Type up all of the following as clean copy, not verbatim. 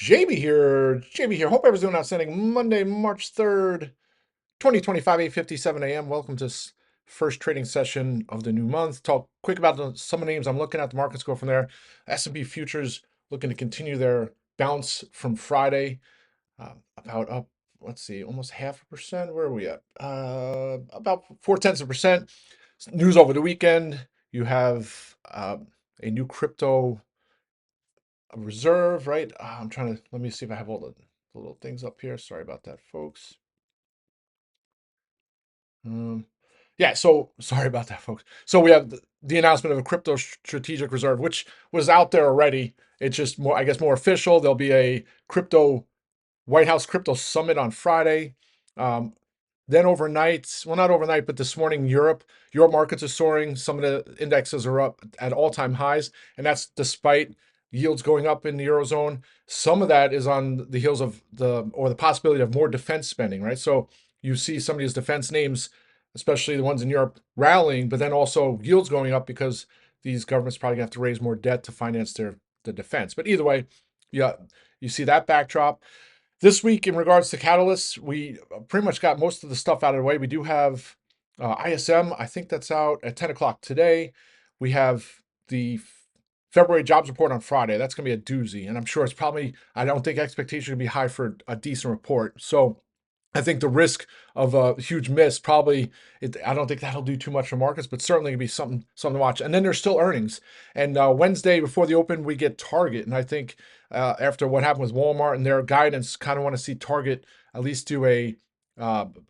Jamie here. Hope everyone's doing outstanding. Monday, March 3rd, 2025, 8:57 a.m. Welcome to first trading session of the new month. Talk quick about some of the names I'm looking at. The markets go from there. S&P futures looking to continue their bounce from Friday. About up, let's see, almost 0.5%. Where are we at? About 0.4%. News over the weekend. You have a new crypto reserve, right? I'm trying to, let me see if I have all the little things up here. Sorry about that, folks. Um, yeah, so sorry about that, folks. So we have the announcement of a crypto strategic reserve, which was out there already. It's just more, I guess, more official. There'll be a crypto White House crypto summit on Friday. Um, then overnight, well, not overnight, but this morning, Europe markets are soaring. Some of the indexes are up at all-time highs, and that's despite yields going up in the Eurozone. Some of that is on the heels of the possibility of more defense spending, right? So you see some of these defense names, especially the ones in Europe, rallying, but then also yields going up because these governments probably gonna have to raise more debt to finance the defense. But either way, yeah, you see that backdrop. This week, in regards to catalysts, we pretty much got most of the stuff out of the way. We do have ISM. I think that's out at 10 o'clock today. We have the February jobs report on Friday. That's going to be a doozy. And I'm sure it's probably, I don't think expectations are going to be high for a decent report. So I think the risk of a huge miss probably, I don't think that'll do too much for markets, but certainly gonna be something to watch. And then there's still earnings. And Wednesday before the open, we get Target. And I think after what happened with Walmart and their guidance, kind of want to see Target at least do a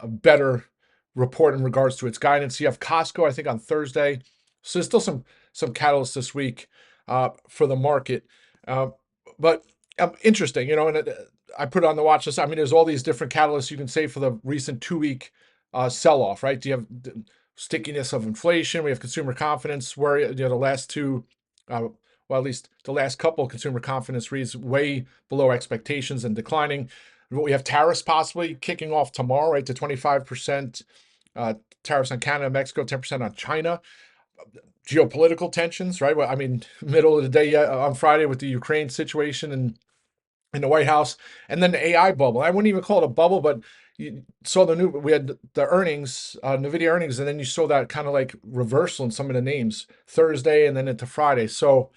better report in regards to its guidance. You have Costco, I think, on Thursday. So there's still some catalysts this week for the market. Uh, but interesting, and I put it on the watch list. I mean, there's all these different catalysts you can say for the recent 2 week sell-off, right? Do you have the stickiness of inflation? We have consumer confidence, where the last two, well, at least the last couple, consumer confidence reads way below expectations and declining. We have tariffs possibly kicking off tomorrow, right? To 25% tariffs on Canada, Mexico, 10% on China. Geopolitical tensions, right? Well, I mean, middle of the day on Friday with the Ukraine situation and in the White House, and then the AI bubble. I wouldn't even call it a bubble, but you saw we had the earnings, NVIDIA earnings, and then you saw that kind of like reversal in some of the names Thursday and then into Friday. So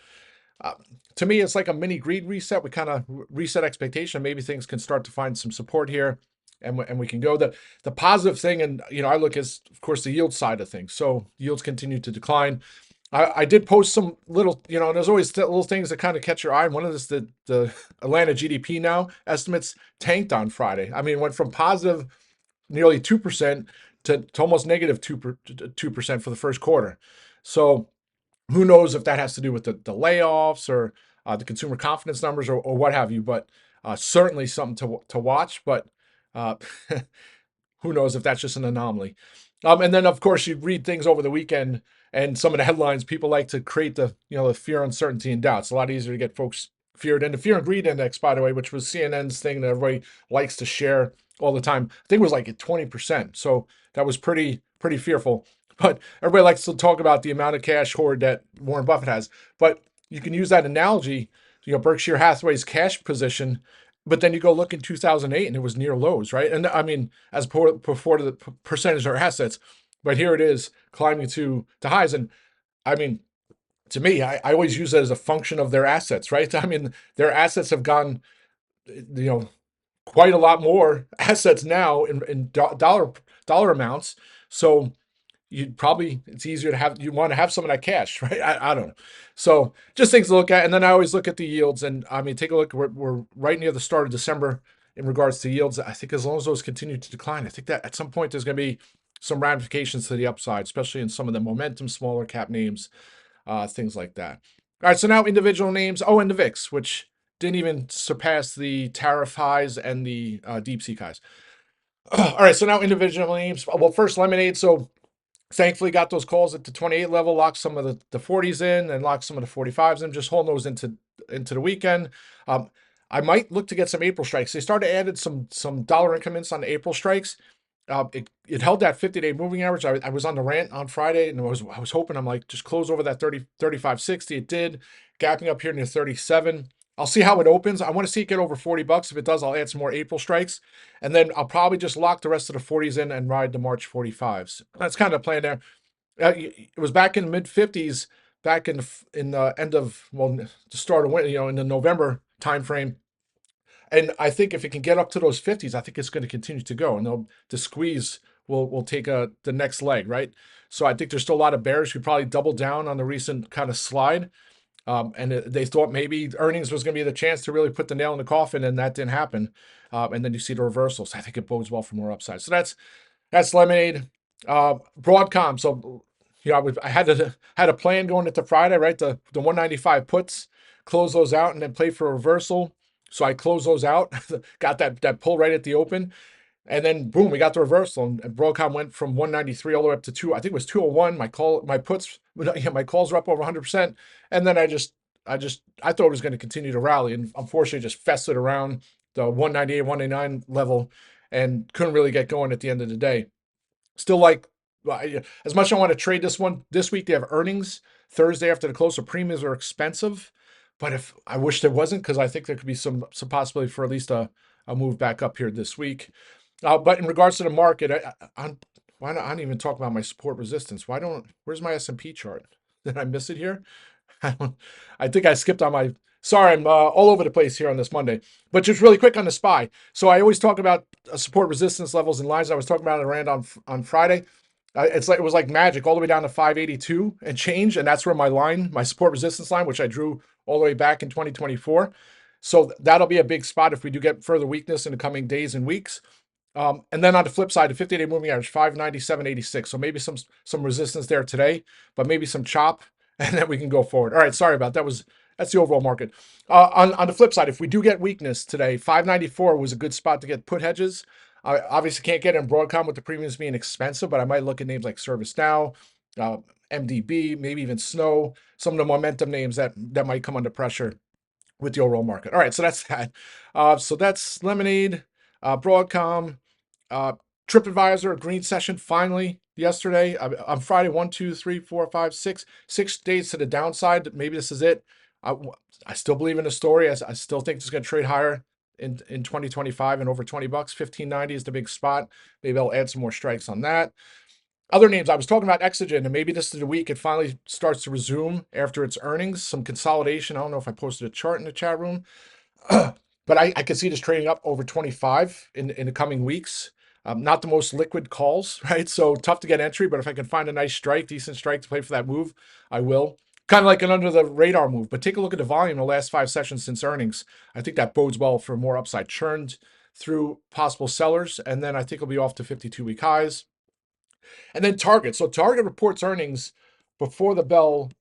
uh, to me, it's like a mini greed reset. We kind of reset expectation. Maybe things can start to find some support here. And we can go. The positive thing, and I look as, of course, the yield side of things. So yields continue to decline. I did post some little, there's always little things that kind of catch your eye. One of this, the Atlanta GDP now estimates tanked on Friday. I mean, it went from positive nearly 2% to almost negative 2% for the first quarter. So who knows if that has to do with the layoffs or the consumer confidence numbers or what have you, but certainly something to watch. But uh, who knows if that's just an anomaly. And then, of course, you read things over the weekend and some of the headlines. People like to create the fear, uncertainty, and doubt. It's a lot easier to get folks feared. And the fear and greed index, by the way, which was CNN's thing that everybody likes to share all the time, I think it was like at 20%. So that was pretty fearful. But everybody likes to talk about the amount of cash hoard that Warren Buffett has. But you can use that analogy, Berkshire Hathaway's cash position, but then you go look in 2008 and it was near lows, right? And I mean, as before the percentage of our assets, but here it is climbing to highs. And I mean, to me, I always use that as a function of their assets, right? I mean, their assets have gone, quite a lot more assets now in dollar amounts. So it's easier to have, you want to have some of that cash, right? I don't know. So just things to look at. And then I always look at the yields, and I mean, take a look. We're right near the start of December in regards to yields. I think as long as those continue to decline, I think that at some point there's going to be some ramifications to the upside, especially in some of the momentum, smaller cap names, things like that. All right. So now individual names. Oh, and the VIX, which didn't even surpass the tariff highs and the deep sea highs. All right. So now individual names. Well, first Lemonade. So thankfully got those calls at the 28 level, locked some of the 40s in and locked some of the 45s in, just holding those into the weekend. I might look to get some April strikes. They started added some dollar increments on the April strikes. It held that 50-day moving average. I was on the Rant on Friday, and I was hoping, I'm like, just close over that 35.60. It did, gapping up here near 37. I'll see how it opens. I want to see it get over 40 bucks. If it does, I'll add some more April strikes. And then I'll probably just lock the rest of the 40s in and ride the March 45s. That's kind of the plan there. It was back in the mid 50s, back in the end of, well, the start of winter, in the November timeframe. And I think if it can get up to those 50s, I think it's going to continue to go. And the squeeze will take the next leg, right? So I think there's still a lot of bears who probably doubled down on the recent kind of slide. And they thought maybe earnings was going to be the chance to really put the nail in the coffin, and that didn't happen. And then you see the reversals. I think it bodes well for more upside. So that's Lemonade. Broadcom. So I had a plan going into Friday, right? The 195 puts, close those out, and then play for a reversal. So I closed those out, got that pull right at the open. And then boom, we got the reversal, and Broadcom went from 193 all the way up to two. I think it was 201. My calls were up over 100%. And then I thought it was going to continue to rally, and unfortunately, just festered around the 198, 189 level, and couldn't really get going at the end of the day. Still as much as I want to trade this one this week, they have earnings Thursday after the close, so premiums are expensive. But if I wish there wasn't, because I think there could be some possibility for at least a move back up here this week. But in regards to the market, why not? I didn't even talk about my support resistance. Where's my S&P chart? Did I miss it here? I think I skipped on my. Sorry, I'm all over the place here on this Monday. But just really quick on the SPY. So I always talk about support resistance levels and lines. I was talking about it Rant on Friday. It was like magic, all the way down to 582 and change, and that's where my support resistance line, which I drew all the way back in 2024. So that'll be a big spot if we do get further weakness in the coming days and weeks. And then on the flip side, the 50-day moving average, 597.86. So maybe some resistance there today, but maybe some chop, and then we can go forward. All right, sorry about that. That's the overall market. On the flip side, if we do get weakness today, 594 was a good spot to get put hedges. I obviously can't get in Broadcom with the premiums being expensive, but I might look at names like ServiceNow, MDB, maybe even Snow, some of the momentum names that might come under pressure with the overall market. All right, so that's that. So that's Lemonade, Broadcom, TripAdvisor, green session finally yesterday. On Friday, 1, 2, 3, 4, 5, 6 days to the downside. Maybe this is it. I still believe in the story. I still think it's going to trade higher in 2025 and over 20 bucks. 1590 is the big spot. Maybe I'll add some more strikes on that. Other names, I was talking about Exogen, and maybe this is the week it finally starts to resume after its earnings. Some consolidation. I don't know if I posted a chart in the chat room, but I could see this trading up over 25 in the coming weeks. Not the most liquid calls, right? So tough to get entry, but if I can find a nice strike, decent strike to play for that move, I will. Kind of like an under the radar move, but take a look at the volume in the last 5 sessions since earnings. I think that bodes well for more upside, churned through possible sellers, and then I think it'll be off to 52-week highs. And then Target. So Target reports earnings before the bell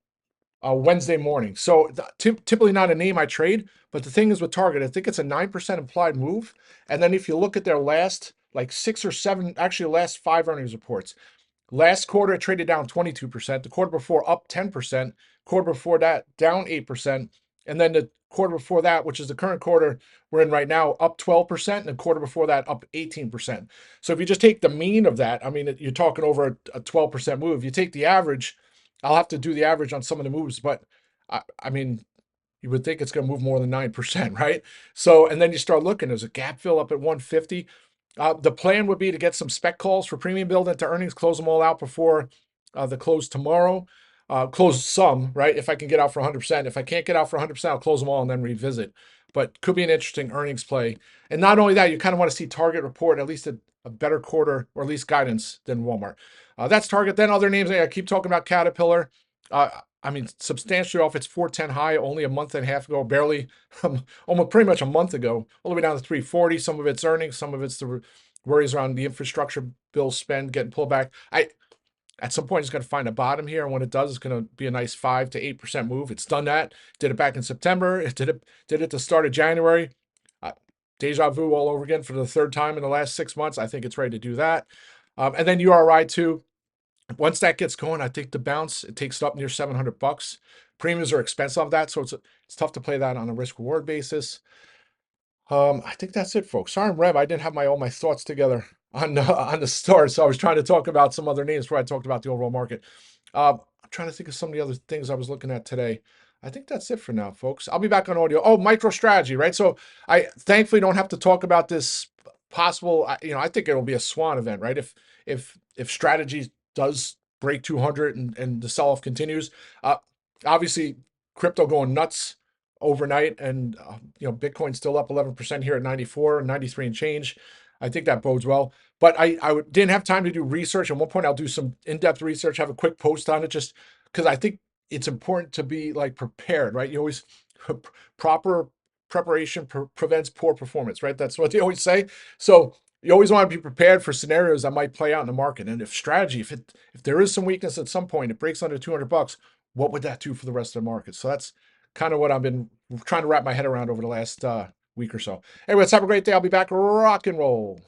Wednesday morning. So typically not a name I trade, but the thing is with Target, I think it's a 9% implied move. And then if you look at their last 6 or 7, actually last 5 earnings reports, last quarter it traded down 22%, the quarter before up 10%, quarter before that down 8%, and then the quarter before that, which is the current quarter we're in right now, up 12%, and the quarter before that up 18%. So if you just take the mean of that, I mean, you're talking over a 12% move. You take the average, I'll have to do the average on some of the moves, but I mean, you would think it's going to move more than 9%, right? So, and then you start looking, there's a gap fill up at 150. The plan would be to get some spec calls for premium build into earnings, close them all out before the close tomorrow. Close some, right? If I can get out for 100%. If I can't get out for 100%, I'll close them all and then revisit. But could be an interesting earnings play. And not only that, you kind of want to see Target report at least a better quarter or at least guidance than Walmart. That's Target. Then other names, I keep talking about Caterpillar. I mean, substantially off its 410 high only a month and a half ago, barely, almost pretty much a month ago, all the way down to 340. Some of it's earnings, some of it's the worries around the infrastructure bill spend getting pulled back. At some point, it's going to find a bottom here, and when it does, it's going to be a nice 5 to 8% move. It's done that. Did it back in September. It did it at the start of January. Deja vu all over again for the 3rd time in the last 6 months. I think it's ready to do that. And then URI too. Once that gets going, I think the bounce, it takes it up near 700 bucks. Premiums are expensive of that, so it's tough to play that on a risk reward basis. I think that's it, folks. Sorry, I'm Rev. I didn't have all my thoughts together on the start, so I was trying to talk about some other names before I talked about the overall market. I'm trying to think of some of the other things I was looking at today. I think that's it for now, folks. I'll be back on audio. Oh, MicroStrategy, right? So I thankfully don't have to talk about this possible. I think it'll be a swan event, right? If strategy does break 200 and the sell off continues, uh, obviously crypto going nuts overnight, and Bitcoin still up 11% here at 94, 93 and change. I think that bodes well. But I didn't have time to do research. At one point, I'll do some in-depth research, have a quick post on it, just because I think it's important to be like prepared, right? You always proper preparation prevents poor performance, right? That's what they always say. So you always want to be prepared for scenarios that might play out in the market. And if there is some weakness at some point, it breaks under $200, what would that do for the rest of the market? So that's kind of what I've been trying to wrap my head around over the last week or so. Anyway, let's have a great day. I'll be back. Rock and roll.